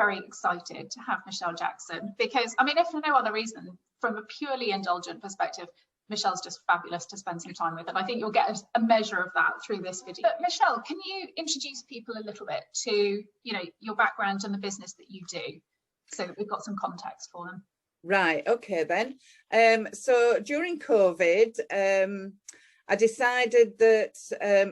very excited to have Michelle Jackson, because, I mean, if for no other reason, from a purely indulgent perspective, Michelle's just fabulous to spend some time with, and I think you'll get a measure of that through this video. But Michelle, can you introduce people a little bit to, you know, your background and the business that you do, so that we've got some context for them? Right, okay then. So during COVID, I decided that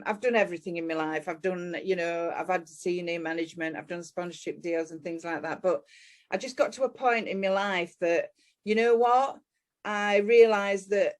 I've done everything in my life. I've done, you know, I've had senior management, I've done sponsorship deals and things like that. But I just got to a point in my life that, you know what, I realised that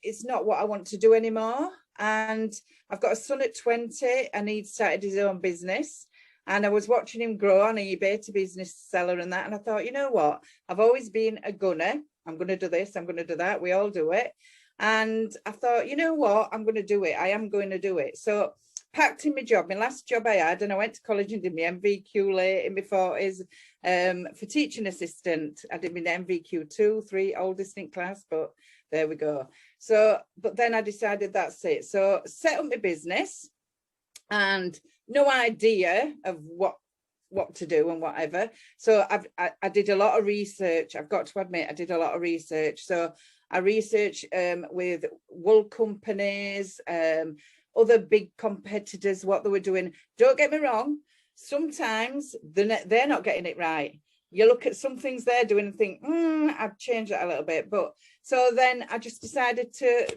it's not what I want to do anymore. And I've got a son at 20 and he'd started his own business. And I was watching him grow on eBay to business seller and that. And I thought, you know what, I've always been a gunner. I'm going to do this, I'm going to do that. We all do it. And I thought, you know what, I'm going to do it. I am going to do it. So packed in my job, my last job I had, and I went to college and did my MVQ late in my 40s for teaching assistant. I did my MVQ 2, 3, oldest in class, but there we go. So, but then I decided that's it. So set up my business and no idea of what to do and whatever. So I did a lot of research. I've got to admit, I did a lot of research. So I researched with wool companies, other big competitors, what they were doing. Don't get me wrong, sometimes they're not getting it right. You look at some things they're doing and think, I'd change that a little bit. But so then I just decided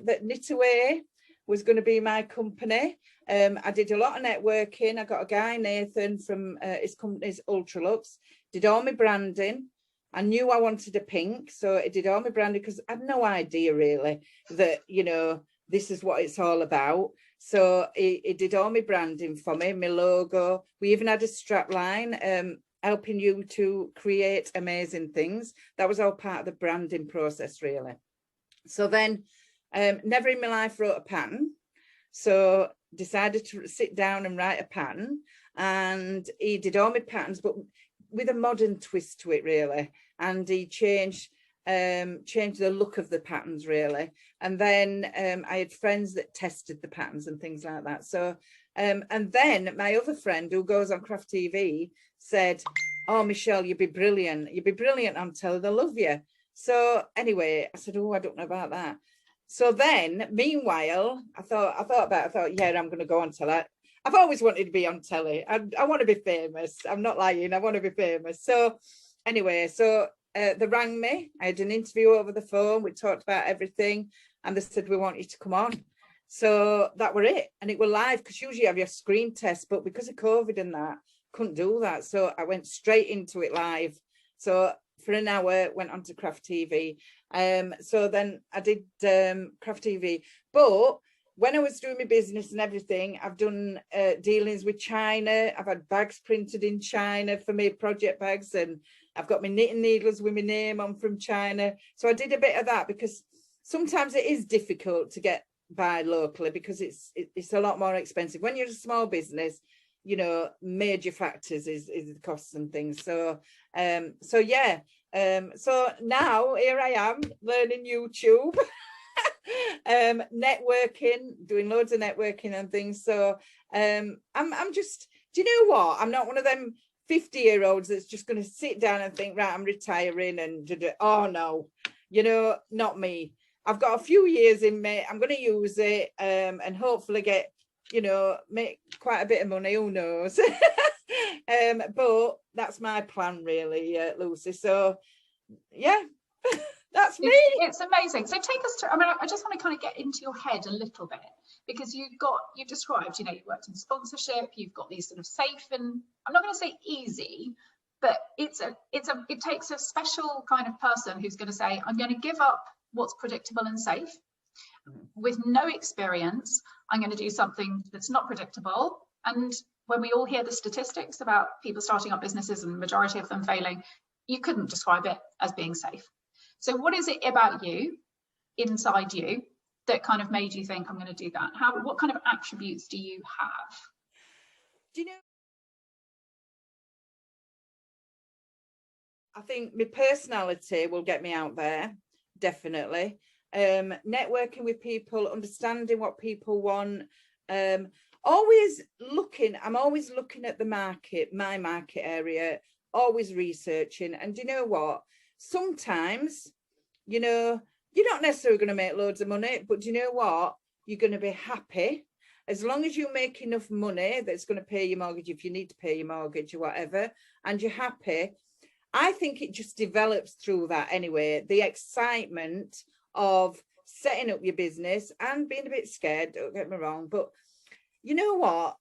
that Knitaway was going to be my company. I did a lot of networking. I got a guy, Nathan, from his company's Ultralux, did all my branding. I knew I wanted a pink, so I did all my branding because I had no idea really that, you know, this is what it's all about. So he did all my branding for me, my logo. We even had a strap line, helping you to create amazing things. That was all part of the branding process, really. So then, never in my life wrote a pattern. So decided to sit down and write a pattern, and he did all my patterns, but with a modern twist to it, really. And he changed the look of the patterns, really. And then I had friends that tested the patterns and things like that. So and then my other friend who goes on Craft TV said, oh, Michelle, you'd be brilliant. You'd be brilliant on telling I love you. So anyway, I said, oh, I don't know about that. So then, meanwhile, I thought, yeah, I'm going to go on telly. I've always wanted to be on telly. I want to be famous. I'm not lying. I want to be famous. So anyway, so they rang me. I had an interview over the phone. We talked about everything. And they said, we want you to come on. So that were it. And it were live, because usually you have your screen test. But because of COVID and that, couldn't do that. So I went straight into it live. So for an hour, went on to Craft TV. So then I did Craft TV. But when I was doing my business and everything, I've done dealings with China. I've had bags printed in China for me, project bags, and I've got my knitting needles with my name on from China. So I did a bit of that, because sometimes it is difficult to get by locally, because it's a lot more expensive. When you're a small business, you know, major factors is the costs and things. So yeah. So now here I am learning YouTube. Networking, doing loads of networking and things. So I'm just, do you know what, I'm not one of them 50-year-olds that's just going to sit down and think, right, I'm retiring and oh no, you know, not me. I've got a few years in me. I'm going to use it and hopefully get, you know, make quite a bit of money, who knows. But that's my plan, really, Lucy. So yeah. That's me. It's amazing. So take us to, I mean, I just want to kind of get into your head a little bit, because you've described, you know, you've worked in sponsorship, you've got these sort of safe, and I'm not going to say easy, but it takes a special kind of person who's going to say, I'm going to give up what's predictable and safe. With no experience, I'm going to do something that's not predictable. And when we all hear the statistics about people starting up businesses and the majority of them failing, you couldn't describe it as being safe. So what is it about you, inside you, that kind of made you think, I'm going to do that? What kind of attributes do you have? Do you know, I think my personality will get me out there, definitely. Networking with people, understanding what people want, I'm always looking at the market, my market area, always researching. And you know what? Sometimes, you know, you're not necessarily going to make loads of money, but you know what? You're going to be happy. As long as you make enough money that's going to pay your mortgage, if you need to pay your mortgage or whatever, and you're happy, I think it just develops through that anyway. The excitement of setting up your business and being a bit scared, don't get me wrong. But you know what?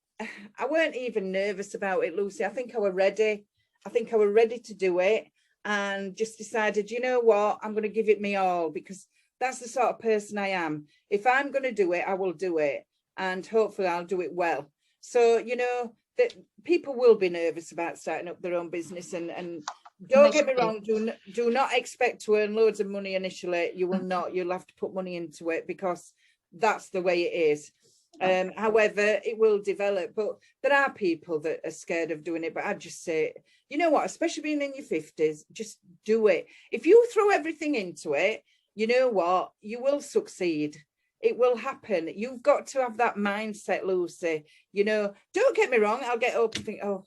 I weren't even nervous about it, Lucy. I think I were ready. I think I were ready to do it, and just decided, you know what? I'm going to give it me all, because that's the sort of person I am. If I'm going to do it, I will do it. And hopefully I'll do it well. So, you know, that people will be nervous about starting up their own business, and don't get me wrong, do not expect to earn loads of money initially. You will not. You'll have to put money into it, because that's the way it is. However, it will develop. But there are people that are scared of doing it. But I'd just say, you know what, especially being in your 50s, just do it. If you throw everything into it, you know what, you will succeed. It will happen. You've got to have that mindset, Lucy. You know, don't get me wrong, I'll get up and think, oh,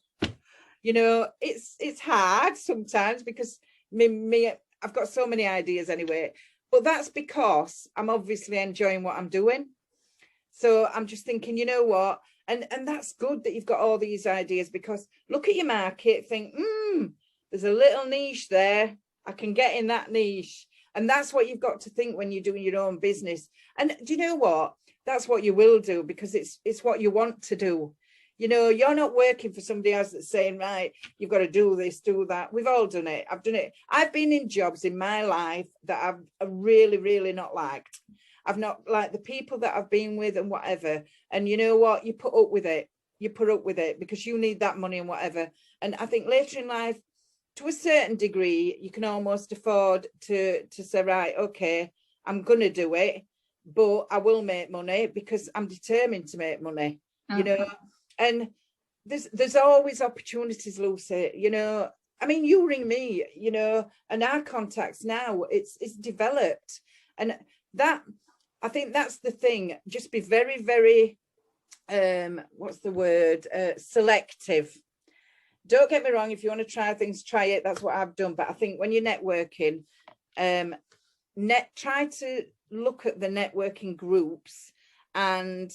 you know, it's hard sometimes, because me I've got so many ideas anyway, but that's because I'm obviously enjoying what I'm doing. So I'm just thinking, you know what, and that's good that you've got all these ideas, because look at your market, think, there's a little niche there, I can get in that niche. And that's what you've got to think when you're doing your own business. And do you know what? That's what you will do, because it's what you want to do. You know, you're not working for somebody else that's saying, right, you've got to do this, do that. We've all done it. I've done it. I've been in jobs in my life that I've really, really not liked. I've not liked the people that I've been with and whatever. And you know what? You put up with it. You put up with it because you need that money and whatever. And I think later in life, to a certain degree, you can almost afford to say, right, okay, I'm going to do it, but I will make money because I'm determined to make money, you know. And there's always opportunities, Lucy, you know. I mean, you ring me, you know, and our contacts now, it's developed. And that, I think that's the thing. Just be very, very, what's the word? Selective. Don't get me wrong, if you want to try things, try it. That's what I've done. But I think when you're networking, try to look at the networking groups. And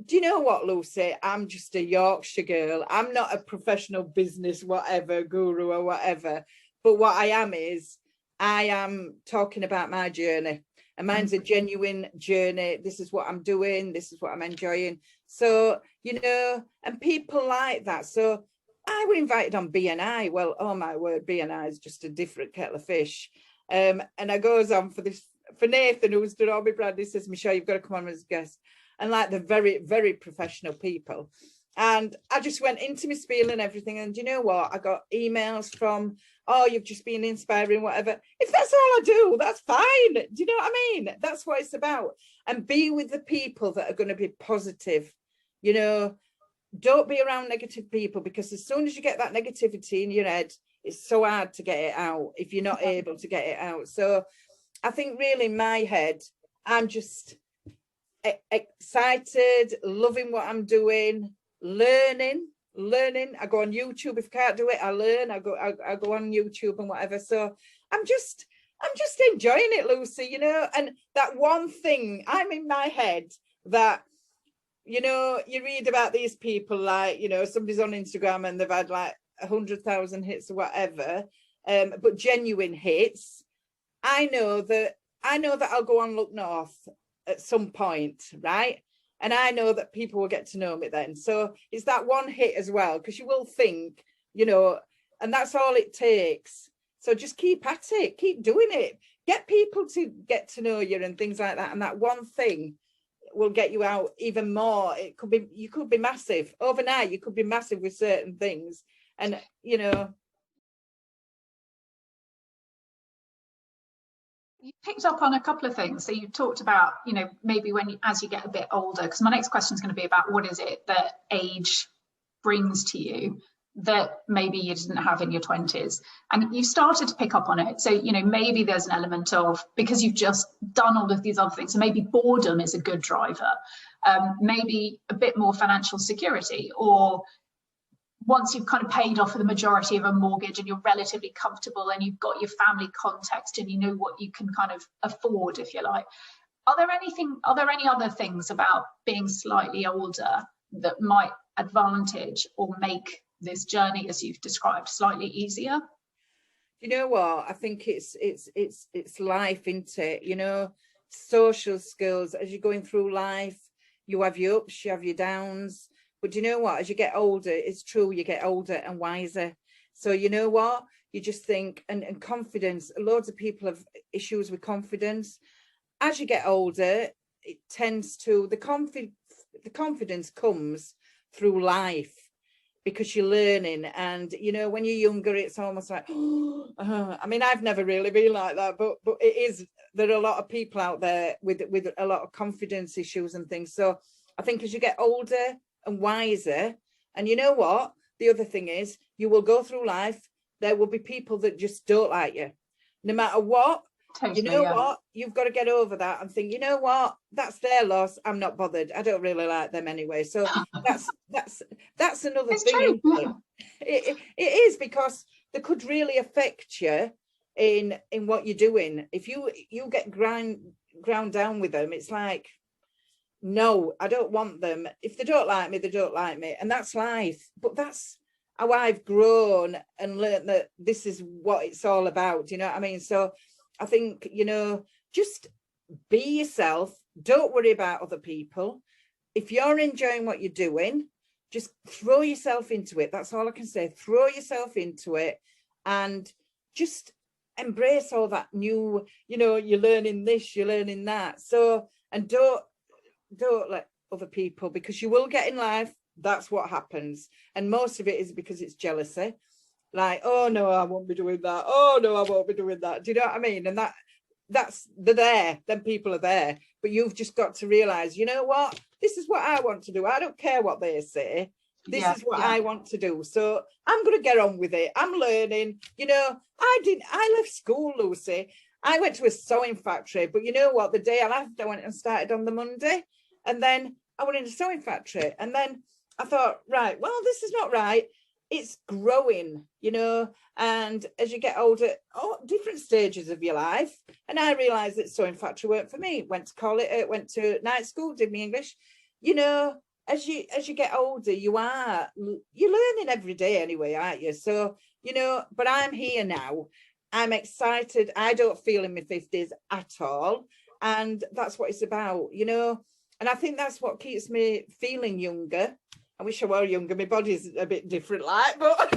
do you know what, Lucy? I'm just a Yorkshire girl. I'm not a professional business, whatever, guru or whatever. But what I am is, I am talking about my journey. And mine's a genuine journey. This is what I'm doing. This is what I'm enjoying. So, you know, and people like that. So I was invited on BNI. Well, oh my word, BNI is just a different kettle of fish. And I goes on for this, for Nathan, who's done all my brand, he says, Michelle, you've got to come on as a guest. And like the very, very professional people. And I just went into my spiel and everything. And you know what? I got emails from, oh, you've just been inspiring, whatever. If that's all I do, that's fine. Do you know what I mean? That's what it's about. And be with the people that are going to be positive, you know. Don't be around negative people, because as soon as you get that negativity in your head, it's so hard to get it out if you're not able to get it out. So I think really in my head, I'm just excited, loving what I'm doing, learning. I go on YouTube. If I can't do it, I learn. I go on YouTube and whatever. So I'm just enjoying it, Lucy, you know. And that one thing, I'm in my head that, you know, you read about these people, like, you know, somebody's on Instagram and they've had like 100,000 hits or whatever, but genuine hits. I know that I'll go on Look North at some point, right? And I know that people will get to know me then. So it's that one hit as well, because you will think, you know, and that's all it takes. So just keep at it, keep doing it, get people to get to know you and things like that. And that one thing will get you out even more. It could be, you could be massive overnight. You could be massive with certain things. And, you know, you picked up on a couple of things. So you talked about, you know, maybe as you get a bit older, because my next question is going to be about what is it that age brings to you that maybe you didn't have in your 20s, and you started to pick up on it. So, you know, maybe there's an element of, because you've just done all of these other things, so maybe boredom is a good driver, maybe a bit more financial security, or once you've kind of paid off the majority of a mortgage and you're relatively comfortable and you've got your family context and you know what you can kind of afford, if you like. Are there any other things about being slightly older that might advantage or make this journey, as you've described, slightly easier? You know what? I think it's life, isn't it? You know, social skills. As you're going through life, you have your ups, you have your downs. But you know what? As you get older, it's true, you get older and wiser. So you know what? You just think, and confidence. Loads of people have issues with confidence. As you get older, it tends to, the confidence comes through life, because you're learning. And you know, when you're younger, it's almost like, I mean, I've never really been like that, but it is, there are a lot of people out there with a lot of confidence issues and things. So I think as you get older and wiser, and you know what, the other thing is, you will go through life, there will be people that just don't like you, no matter what. Totally, you know what, you've got to get over that and think, you know what, that's their loss, I'm not bothered, I don't really like them anyway. So that's another thing. It is, because they could really affect you in what you're doing. If you get ground down with them, it's like, no, I don't want them. If they don't like me, they don't like me, and that's life. But that's how I've grown and learned that this is what it's all about. Do you know what I mean? So I think, you know, just be yourself. Don't worry about other people. If you're enjoying what you're doing, just throw yourself into it. That's all I can say. Throw yourself into it and just embrace all that new, you know, you're learning this, you're learning that. So, and don't let other people, because you will get in life, that's what happens. And most of it is because it's jealousy. Like, oh no, I won't be doing that. Oh no, I won't be doing that. Do you know what I mean? And they're there. Them people are there. But you've just got to realize, you know what? This is what I want to do. I don't care what they say. This is what I want to do. So I'm going to get on with it. I'm learning. You know, I left school, Lucy. I went to a sewing factory. But you know what? The day I left, I went and started on the Monday. And then I went into a sewing factory. And then I thought, right, well, this is not right. It's growing, you know, and as you get older, different stages of your life. And I realized that sewing factory weren't for me. Went to night school, did my English. You know, as you get older, you're learning every day anyway, aren't you? So, you know, but I'm here now. I'm excited. I don't feel in my 50s at all. And that's what it's about, you know. And I think that's what keeps me feeling younger. I wish I were younger. My body's a bit different, like, but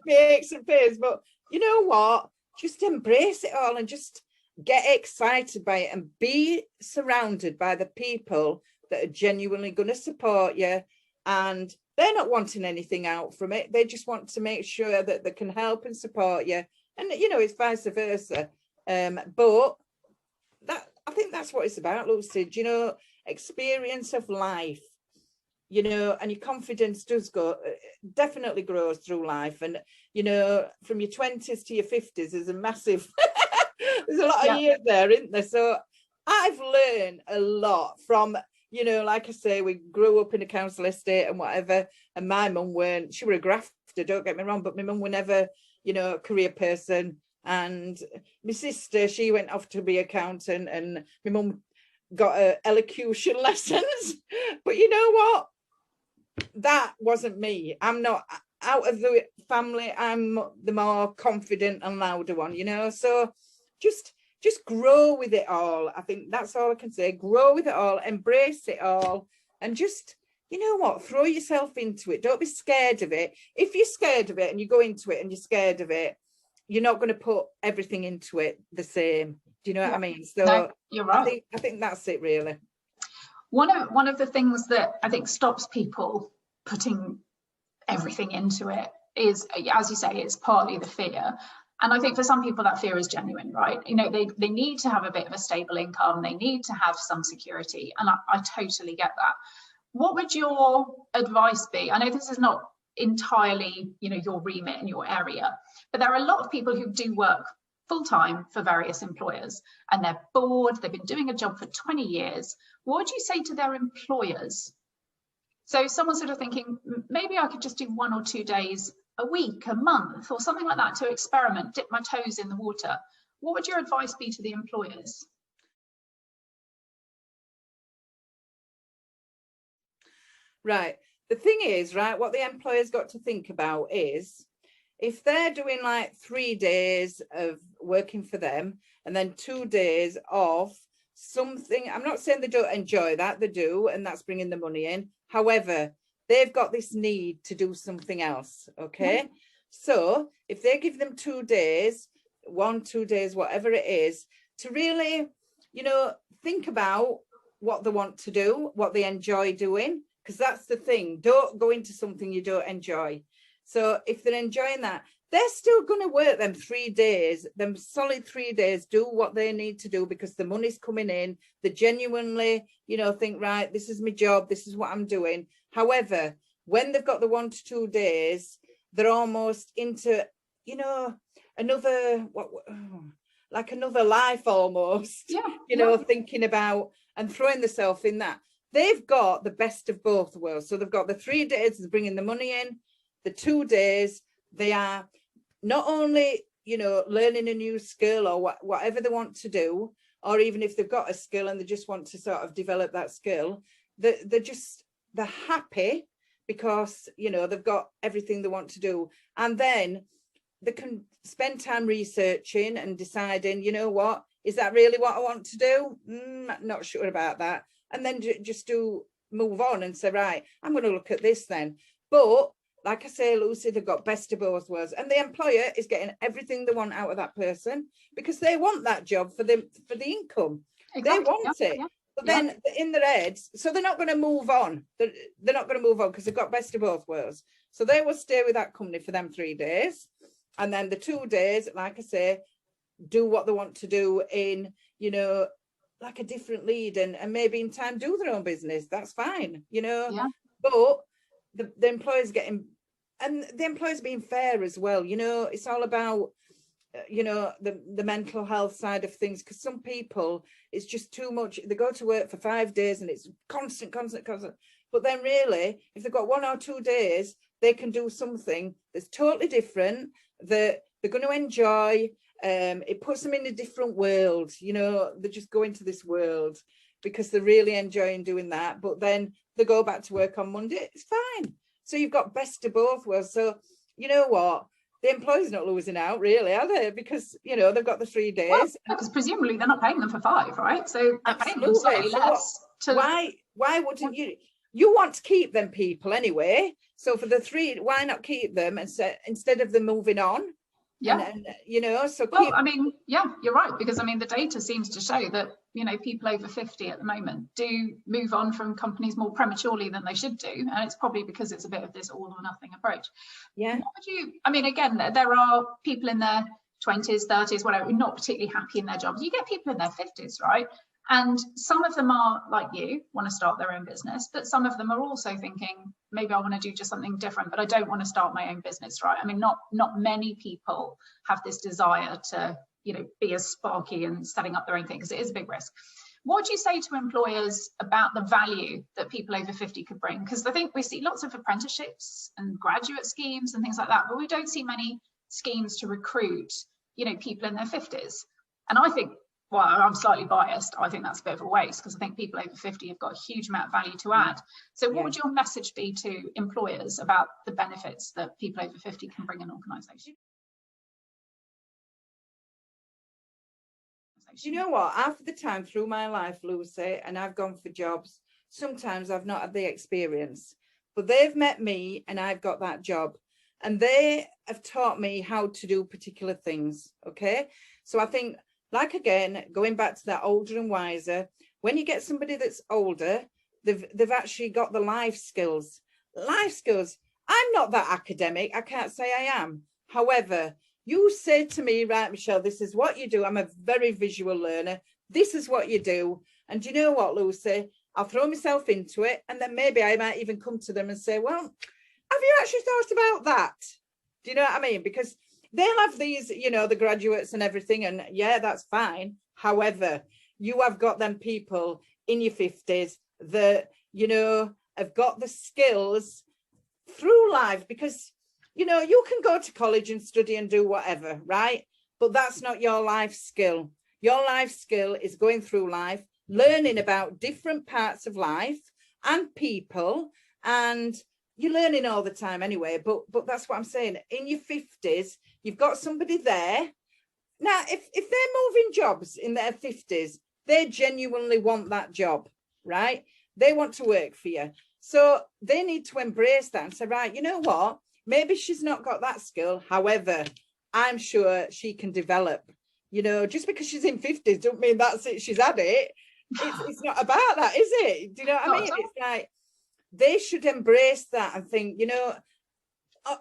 my aches and pains. But you know what? Just embrace it all and just get excited by it and be surrounded by the people that are genuinely going to support you. And they're not wanting anything out from it. They just want to make sure that they can help and support you. And, you know, it's vice versa. But I think that's what it's about, Lucy. You know, experience of life. You know, and your confidence definitely grows through life. And, you know, from your 20s to your 50s, there's a massive, there's a lot of years there, isn't there? So I've learned a lot from, you know, like I say, we grew up in a council estate and whatever. And my mum she were a grafter, don't get me wrong, but my mum were never, you know, a career person. And my sister, she went off to be accountant, and my mum got elocution lessons. But you know what? That wasn't me. I'm not, out of the family, I'm the more confident and louder one, you know. So just grow with it all. I think that's all I can say. Grow with it all, embrace it all, and just, you know what, throw yourself into it. Don't be scared of it. If you're scared of it and you go into it and you're scared of it, you're not going to put everything into it the same. Do you know what I mean? So no, you're right. I think that's it, really. One of the things that I think stops people putting everything into it is, as you say, it's partly the fear. And I think for some people that fear is genuine, right? You know, they need to have a bit of a stable income. They need to have some security. And I totally get that. What would your advice be? I know this is not entirely, you know, your remit in your area, but there are a lot of people who do work full-time for various employers and they're bored. They've been doing a job for 20 years. What would you say to their employers? So someone's sort of thinking, maybe I could just do 1 or 2 days a week, a month, or something like that to experiment, dip my toes in the water. What would your advice be to the employers? Right. The thing is, right, what the employer's got to think about is if they're doing like 3 days of working for them and then 2 days of something, I'm not saying they don't enjoy that, they do, and that's bringing the money in. However, they've got this need to do something else. Okay. So if they give them 2 days, 1, 2 days, whatever it is, to really, think about what they want to do, what they enjoy doing, because that's the thing. Don't go into something you don't enjoy. So if they're enjoying that, they're still going to work them 3 days, them solid 3 days, do what they need to do because the money's coming in. They genuinely, think, right, this is my job, this is what I'm doing. However, when they've got the 1 to 2 days, they're almost into, another, like another life almost, thinking about and throwing themselves in that. They've got the best of both worlds. So they've got the 3 days is bringing the money in, the 2 days, they are not only, learning a new skill or whatever they want to do, or even if they've got a skill and they just want to sort of develop that skill, they're happy because, they've got everything they want to do. And then they can spend time researching and deciding, what, is that really what I want to do? Not sure about that. And then just move on and say, right, I'm going to look at this then. But like I say, Lucy, they've got best of both worlds, and the employer is getting everything they want out of that person because they want that job for the income. Exactly. They want it. Yeah. But then in their heads, so they're not going to move on. They're not going to move on because they've got best of both worlds. So they will stay with that company for them 3 days. And then the 2 days, like I say, do what they want to do in, like a different lead and maybe in time do their own business. That's fine, Yeah. But the employer's getting, and the employer's being fair as well. It's all about, the mental health side of things, because some people, it's just too much. They go to work for 5 days and it's constant. But then really, if they've got 1 or 2 days, they can do something that's totally different, that they're going to enjoy. It puts them in a different world. They just go into this world because they're really enjoying doing that. But then they go back to work on Monday. It's fine. So you've got best of both worlds. So you know what? The employer's not losing out, really, are they? Because, they've got the 3 days. Well, because presumably they're not paying them for 5, right? So they're paying them slightly less. Why wouldn't you? You want to keep them people anyway. So for the 3, why not keep them instead of them moving on? Yeah. And, you're right. Because, the data seems to show that, people over 50 at the moment do move on from companies more prematurely than they should do. And it's probably because it's a bit of this all or nothing approach. Yeah. What would you, again, there are people in their 20s, 30s, whatever, not particularly happy in their jobs. You get people in their 50s, right? And some of them are like you, want to start their own business, but some of them are also thinking, maybe I want to do just something different, but I don't want to start my own business, right? Not many people have this desire to, be as sparky and setting up their own thing, because it is a big risk. What would you say to employers about the value that people over 50 could bring? Because I think we see lots of apprenticeships and graduate schemes and things like that, but we don't see many schemes to recruit, people in their 50s. And I think, well, I'm slightly biased. I think that's a bit of a waste, because I think people over 50 have got a huge amount of value to add. So what would your message be to employers about the benefits that people over 50 can bring an organisation? You know what? Half the time through my life, Lucy, and I've gone for jobs, sometimes I've not had the experience, but they've met me and I've got that job. And they have taught me how to do particular things, okay? So I think, like, again, going back to that older and wiser, when you get somebody that's older, they've actually got the life skills. Life skills. I'm not that academic. I can't say I am. However, you say to me, right, Michelle, this is what you do. I'm a very visual learner. This is what you do. And you know what, Lucy? I'll throw myself into it. And then maybe I might even come to them and say, well, have you actually thought about that? Do you know what I mean? Because they'll have these, the graduates and everything. And yeah, that's fine. However, you have got them people in your 50s that, have got the skills through life, because, you know, you can go to college and study and do whatever, right? But that's not your life skill. Your life skill is going through life, learning about different parts of life and people, and you're learning all the time anyway. But that's what I'm saying. In your 50s, you've got somebody there. Now, if they're moving jobs in their 50s, they genuinely want that job, right? They want to work for you. So they need to embrace that and say, right, you know what? Maybe she's not got that skill. However, I'm sure she can develop. You know, just because she's in 50s don't mean that's it, she's had it. It's not about that, is it? Do you know what I mean? It's like they should embrace that and think, you know,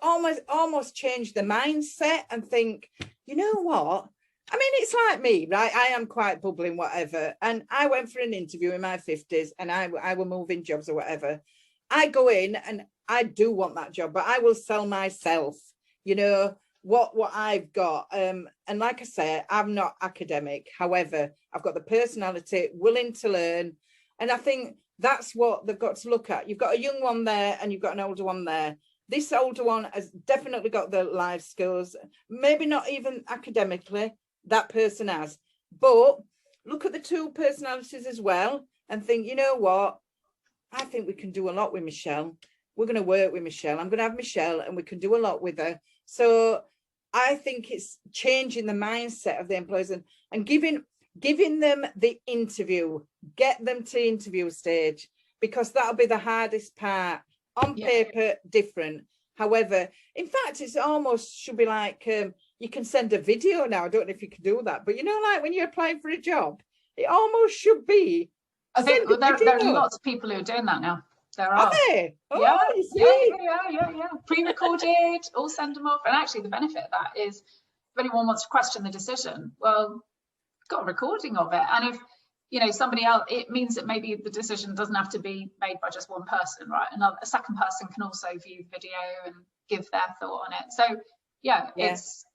almost change the mindset and think, you know what? I mean, it's like me, right? I am quite bubbling, whatever. And I went for an interview in my 50s and I were moving jobs or whatever. I go in and I do want that job, but I will sell myself, you know, what I've got. And like I say, I'm not academic. However, I've got the personality, willing to learn. And I think that's what they've got to look at. You've got a young one there and you've got an older one there. This older one has definitely got the life skills, maybe not even academically, that person has. But look at the two personalities as well and think, you know what? I think we can do a lot with Michelle. We're going to work with Michelle. I'm going to have Michelle and we can do a lot with her. So I think it's changing the mindset of the employees and giving them the interview, get them to interview stage, because that'll be the hardest part. On paper, different. However, in fact, it's almost should be like you can send a video now. I don't know if you can do that, but you know, like when you're applying for a job, it almost should be. I think there are lots of people who are doing that now. There are. Are they? Oh, yeah. Pre-recorded, all send them off. And actually, the benefit of that is, if anyone wants to question the decision, well, got a recording of it. And if, you know, somebody else, it means that maybe the decision doesn't have to be made by just one person, right? A second person can also view the video and give their thought on it. So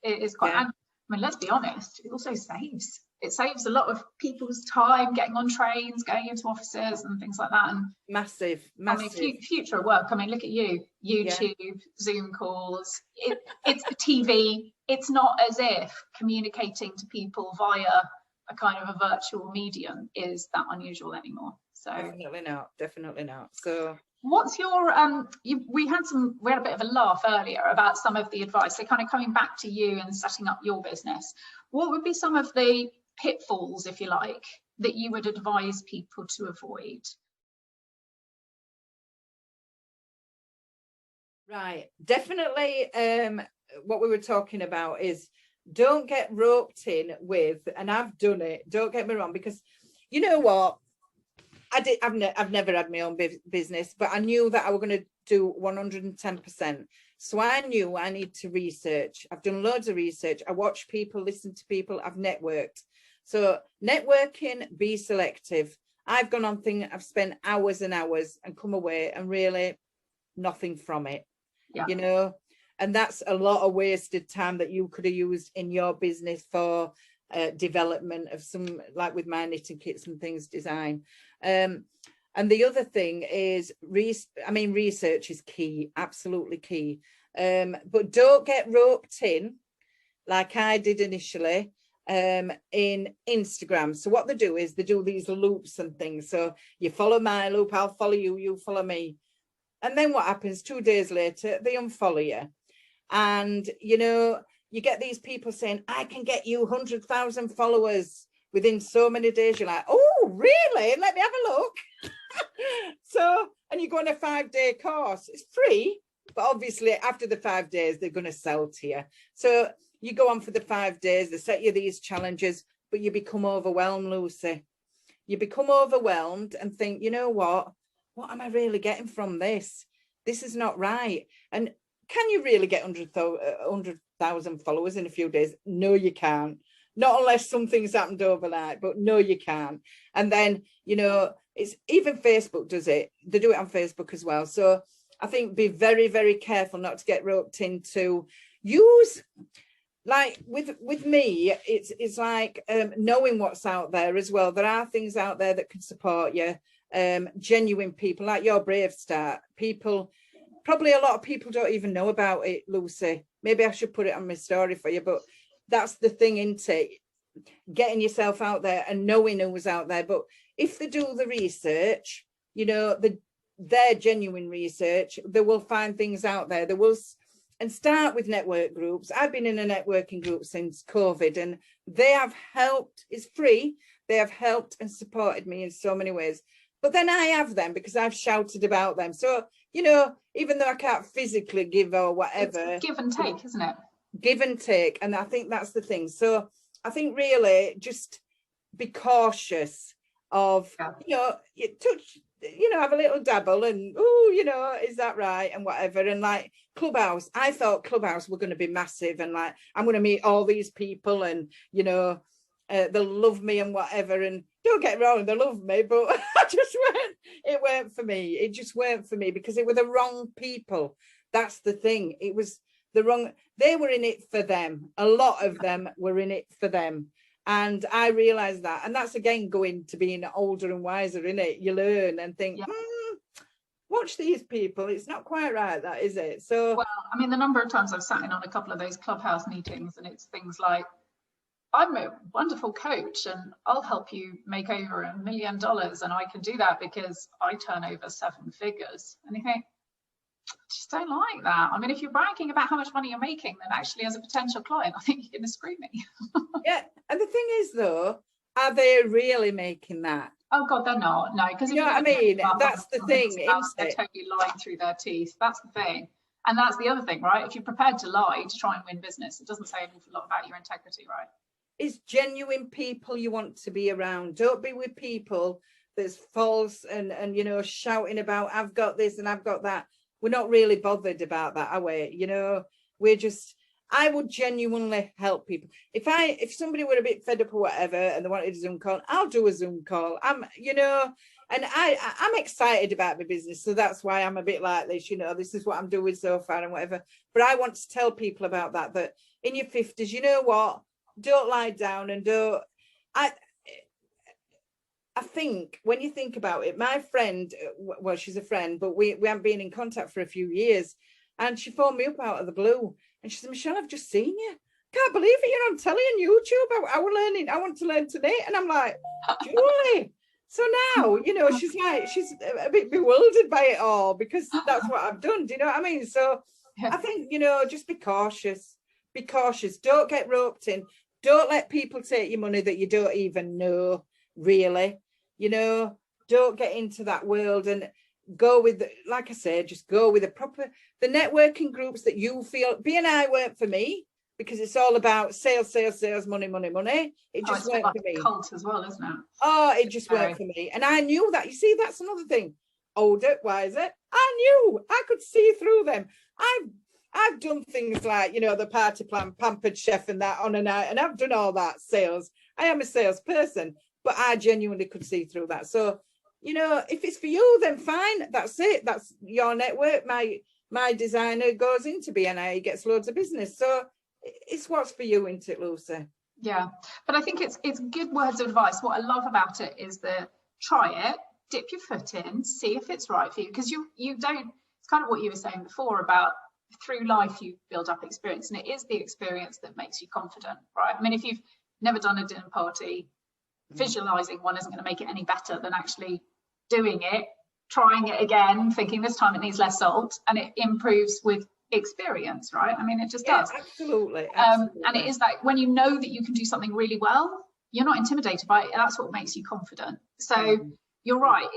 it is quite, and, I mean, let's be honest, it also saves a lot of people's time getting on trains, going into offices and things like that. And massive. I mean, future work, I mean, look at you, YouTube, Zoom calls, it's TV. It's not as if communicating to people via a kind of a virtual medium is that unusual anymore. So definitely not. So what's your we had a bit of a laugh earlier about some of the advice, so kind of coming back to you and setting up your business, what would be some of the pitfalls, if you like, that you would advise people to avoid? Right, definitely what we were talking about is don't get roped in with, and I've done it, don't get me wrong, because you know what, I've never had my own business, but I knew that I was going to do 110%. So I knew I need to research. I've done loads of research. I watch people, listen to people, I've networked. So networking, be selective. I've gone on things, I've spent hours and hours and come away and really nothing from it, you know. And that's a lot of wasted time that you could have used in your business for development of some, like with my knitting kits and things, design. And the other thing is, research is key, absolutely key. But don't get roped in, like I did initially, in Instagram. So what they do is they do these loops and things. So you follow my loop, I'll follow you, you follow me. And then what happens 2 days later, they unfollow you. And, you know, you get these people saying, I can get you 100,000 followers within so many days. You're like, oh, really? Let me have a look. So, and you go on a 5-day course. It's free, but obviously after the 5 days, they're going to sell to you. So you go on for the 5 days, they set you these challenges, but you become overwhelmed, Lucy. You become overwhelmed and think, you know what am I really getting from this? This is not right. And can you really get 100,000 followers in a few days? No, you can't. Not unless something's happened overnight, but no, you can't. And then, you know, it's even Facebook does it. They do it on Facebook as well. So I think be very, very careful not to get roped into use. Like with me, it's like knowing what's out there as well. There are things out there that can support you. genuine people like your Brave Start. People, probably a lot of people don't even know about it, Lucy. Maybe I should put it on my story for you, but that's the thing, isn't it? Getting yourself out there and knowing who's out there. But if they do the research, you know, their genuine research, they will find things out there. They will, and start with network groups. I've been in a networking group since COVID, and they have helped. It's free. They have helped and supported me in so many ways. But then I have them because I've shouted about them. So, you know, even though I can't physically give or whatever. It's give and take, isn't it? Give and take. And I think that's the thing. So I think really just be cautious of, you know, you touch, you know, have a little dabble and, oh, you know, is that right? And whatever. And like Clubhouse, I thought Clubhouse were going to be massive. And like, I'm going to meet all these people and, you know, they'll love me and whatever. And don't get me wrong, they love me, but it weren't for me. It just weren't for me because it were the wrong people. That's the thing. It was the wrong, they were in it for them. A lot of them were in it for them. And I realized that. And that's again going to being older and wiser, in it. You learn and think, watch these people. It's not quite right, that, is it? So, well, I mean, the number of times I've sat in on a couple of those Clubhouse meetings and it's things like, I'm a wonderful coach and I'll help you make over $1 million, and I can do that because I turn over 7 figures. And you think, I just don't like that. I mean, if you're bragging about how much money you're making, then actually as a potential client, I think you're going to screw me. Yeah. And the thing is, though, are they really making that? Oh God, they're not. No, because you know what I mean? That's the thing. They're totally lying through their teeth. That's the thing. And that's the other thing, right? If you're prepared to lie to try and win business, it doesn't say an awful lot about your integrity, right? It's genuine people you want to be around. Don't be with people that's false and you know, shouting about I've got this and I've got that. We're not really bothered about that, are we? You know, we're just, I would genuinely help people. If somebody were a bit fed up or whatever and they wanted a Zoom call, I'll do a Zoom call. You know, and I'm excited about my business. So that's why I'm a bit like this, you know, this is what I'm doing so far and whatever. But I want to tell people about that in your 50s, you know what? Don't lie down and don't. I think when you think about it, my friend, well, she's a friend, but we haven't been in contact for a few years. And she phoned me up out of the blue and she said, Michelle, I've just seen you. Can't believe it. You're on telly and YouTube. I want to learn to knit. And I'm like, Julie. So now, you know, she's a bit bewildered by it all because that's what I've done. Do you know what I mean? So I think, you know, just be cautious. Be cautious. Don't get roped in. Don't let people take your money that you don't even know, really. You know, don't get into that world and go with, like I said, just go with the networking groups that you feel. BNI weren't for me because it's all about sales, money. It just weren't for me. Cult as well, isn't it? Oh, it just weren't for me. And I knew that. You see, that's another thing. Older, wiser. I knew. I could see through them. I've done things like, you know, the party plan, pampered chef and that on a night, and I've done all that sales. I am a salesperson, but I genuinely could see through that. So, you know, if it's for you, then fine. That's it. That's your network. My designer goes into BNI, he gets loads of business. So it's what's for you, isn't it, Lucy? Yeah, but I think it's good words of advice. What I love about it is the try it, dip your foot in, see if it's right for you, because you don't. It's kind of what you were saying before about through life you build up experience, and it is the experience that makes you confident, right? I mean, if you've never done a dinner party, visualizing one isn't going to make it any better than actually doing it, trying it again, thinking this time it needs less salt, and it improves with experience, right? I mean, it just does. Absolutely. And it is that when you know that you can do something really well, you're not intimidated by it. That's what makes you confident. So you're right,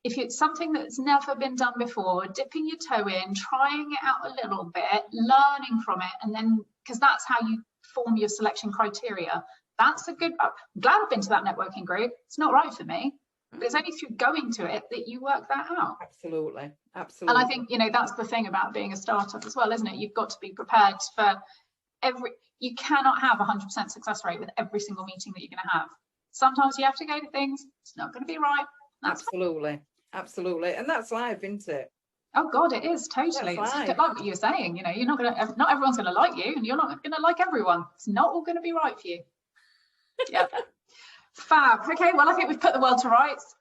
if it's something that's never been done before, dipping your toe in, trying it out a little bit, learning from it, and then, because that's how you form your selection criteria. That's a good, I'm glad I've been to that networking group. It's not right for me, but it's only through going to it that you work that out. Absolutely. And I think, you know, that's the thing about being a startup as well, isn't it? You've got to be prepared for you cannot have 100% success rate with every single meeting that you're going to have. Sometimes you have to go to things, it's not going to be right. Absolutely. And that's life, isn't it? Oh God, it is totally. It's like what you were saying, you know, not everyone's going to like you, and you're not going to like everyone. It's not all going to be right for you. Yeah. Fab. Okay, well, I think we've put the world to rights.